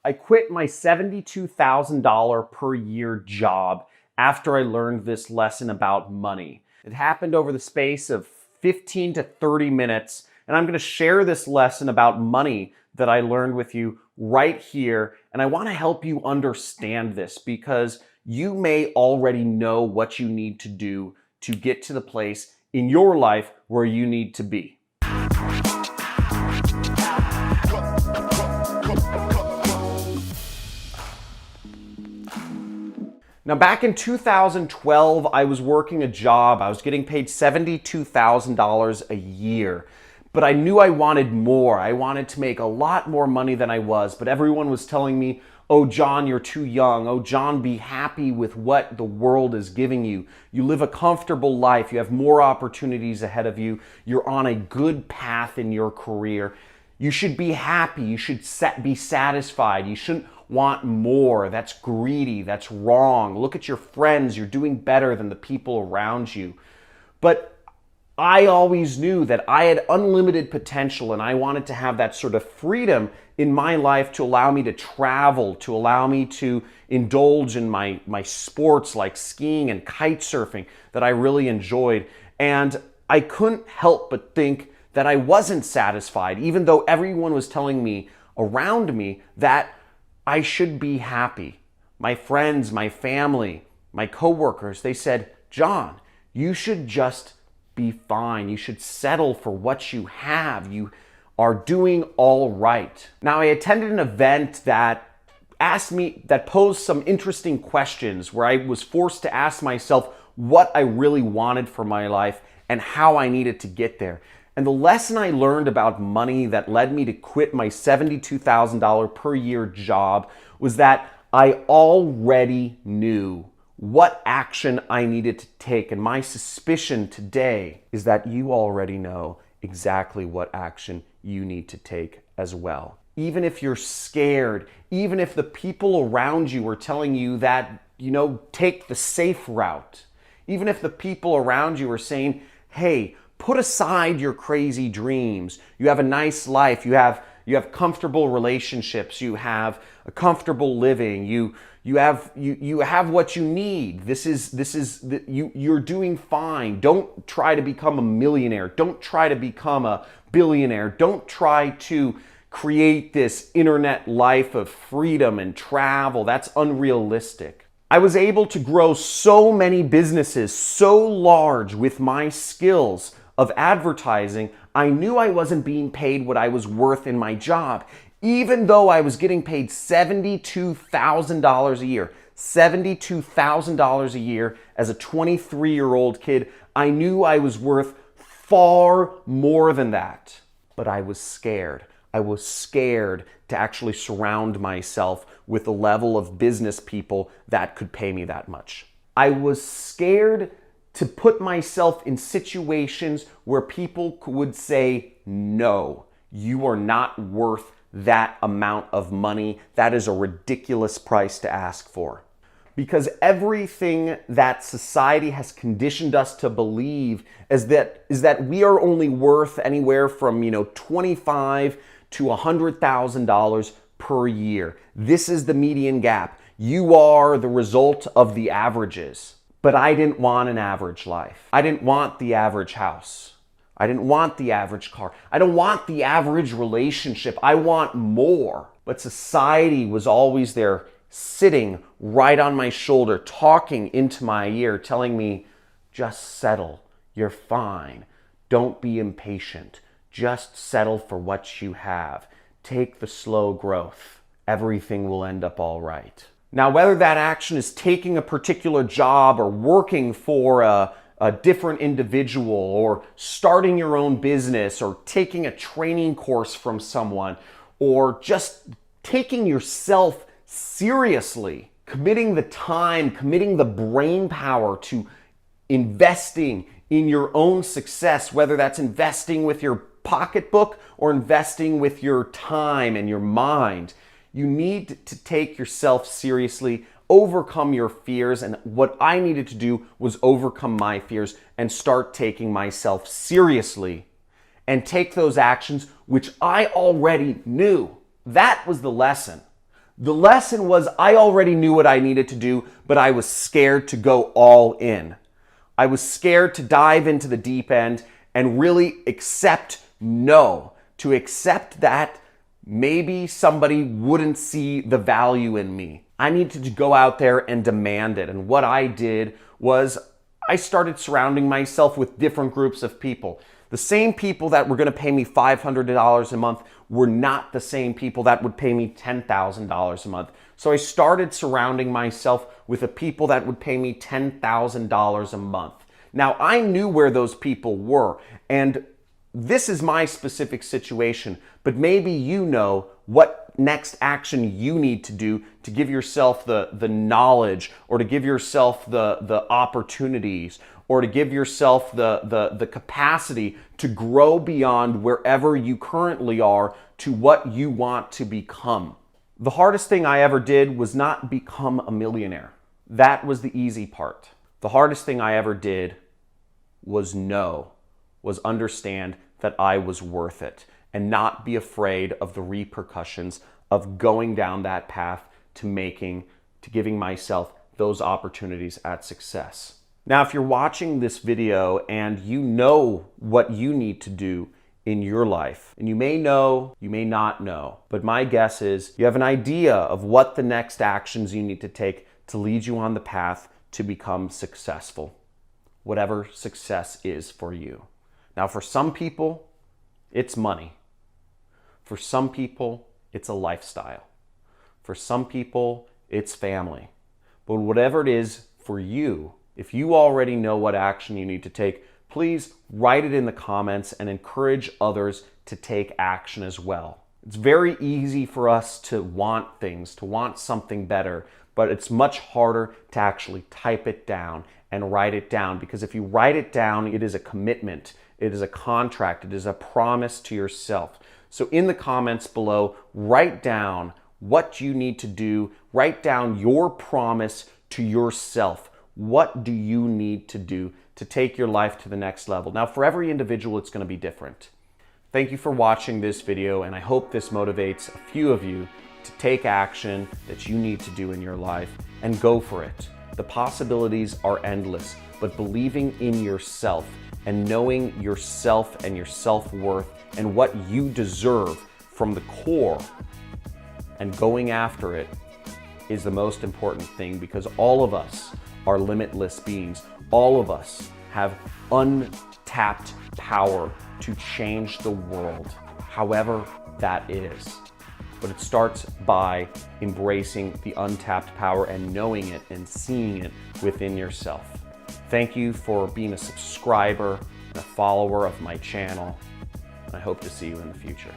I quit my $72,000 per year job after I learned this lesson about money. It happened over the space of 15 to 30 minutes, and I'm going to share this lesson about money that I learned with you right here. And I want to help you understand this because you may already know what you need to do to get to the place in your life where you need to be. Now, back in 2012, I was working a job. I was getting paid $72,000 a year. But I knew I wanted more. I wanted to make a lot more money than I was. But everyone was telling me, oh, John, you're too young. Oh, John, be happy with what the world is giving you. You live a comfortable life. You have more opportunities ahead of you. You're on a good path in your career. You should be happy. You should be satisfied. You shouldn't want more. That's greedy. That's wrong. Look at your friends. You're doing better than the people around you. But I always knew that I had unlimited potential and I wanted to have that sort of freedom in my life to allow me to travel, to allow me to indulge in my sports like skiing and kite surfing that I really enjoyed. And I couldn't help but think that I wasn't satisfied, even though everyone was telling me around me that I should be happy. My friends, my family, my coworkers, they said, John, you should just be fine. You should settle for what you have. You are doing all right. Now, I attended an event that posed some interesting questions where I was forced to ask myself what I really wanted for my life and how I needed to get there. And the lesson I learned about money that led me to quit my $72,000 per year job was that I already knew what action I needed to take. And my suspicion today is that you already know exactly what action you need to take as well. Even if you're scared, even if the people around you are telling you that, take the safe route, even if the people around you are saying, hey, put aside your crazy dreams. You have a nice life. You have comfortable relationships. You have a comfortable living. You have what you need. You're doing fine. Don't try to become a millionaire. Don't try to become a billionaire. Don't try to create this internet life of freedom and travel. That's unrealistic. I was able to grow so many businesses so large with my skills of advertising. I knew I wasn't being paid what I was worth in my job, even though I was getting paid $72,000 a year. $72,000 a year as a 23-year-old kid. I knew I was worth far more than that, but I was scared. I was scared to actually surround myself with a level of business people that could pay me that much. I was scared to put myself in situations where people would say, no, you are not worth that amount of money. That is a ridiculous price to ask for. Because everything that society has conditioned us to believe is that we are only worth anywhere from $25,000 to $100,000 per year. This is the median gap. You are the result of the averages. But I didn't want an average life. I didn't want the average house. I didn't want the average car. I don't want the average relationship. I want more. But society was always there, sitting right on my shoulder, talking into my ear, telling me, just settle. You're fine. Don't be impatient. Just settle for what you have. Take the slow growth. Everything will end up all right. Now, whether that action is taking a particular job or working for a different individual or starting your own business or taking a training course from someone or just taking yourself seriously, committing the time, committing the brain power to investing in your own success, whether that's investing with your pocketbook or investing with your time and your mind. You need to take yourself seriously, overcome your fears, and what I needed to do was overcome my fears and start taking myself seriously and take those actions which I already knew. That was the lesson. The lesson was I already knew what I needed to do, but I was scared to go all in. I was scared to dive into the deep end and really accept no, to accept that maybe somebody wouldn't see the value in me. I needed to go out there and demand it. And what I did was I started surrounding myself with different groups of people. The same people that were going to pay me $500 a month were not the same people that would pay me $10,000 a month. So I started surrounding myself with the people that would pay me $10,000 a month. Now, I knew where those people were, and this is my specific situation, but maybe you know what next action you need to do to give yourself the knowledge, or to give yourself the opportunities, or to give yourself the capacity to grow beyond wherever you currently are to what you want to become. The hardest thing I ever did was not become a millionaire. That was the easy part. The hardest thing I ever did was understand that I was worth it and not be afraid of the repercussions of going down that path to giving myself those opportunities at success. Now, if you're watching this video and you know what you need to do in your life, and you may know, you may not know, but my guess is you have an idea of what the next actions you need to take to lead you on the path to become successful, whatever success is for you. Now, for some people, it's money. For some people, it's a lifestyle. For some people, it's family. But whatever it is for you, if you already know what action you need to take, please write it in the comments and encourage others to take action as well. It's very easy for us to want things, to want something better, but it's much harder to actually type it down and write it down, because if you write it down, it is a commitment, it is a contract, it is a promise to yourself. So in the comments below, write down what you need to do, write down your promise to yourself. What do you need to do to take your life to the next level? Now, for every individual, it's going to be different. Thank you for watching this video, and I hope this motivates a few of you to take action that you need to do in your life and go for it. The possibilities are endless, but believing in yourself and knowing yourself and your self-worth and what you deserve from the core and going after it is the most important thing, because all of us are limitless beings. All of us have untapped power to change the world, however that is. But it starts by embracing the untapped power and knowing it and seeing it within yourself. Thank you for being a subscriber and a follower of my channel. I hope to see you in the future.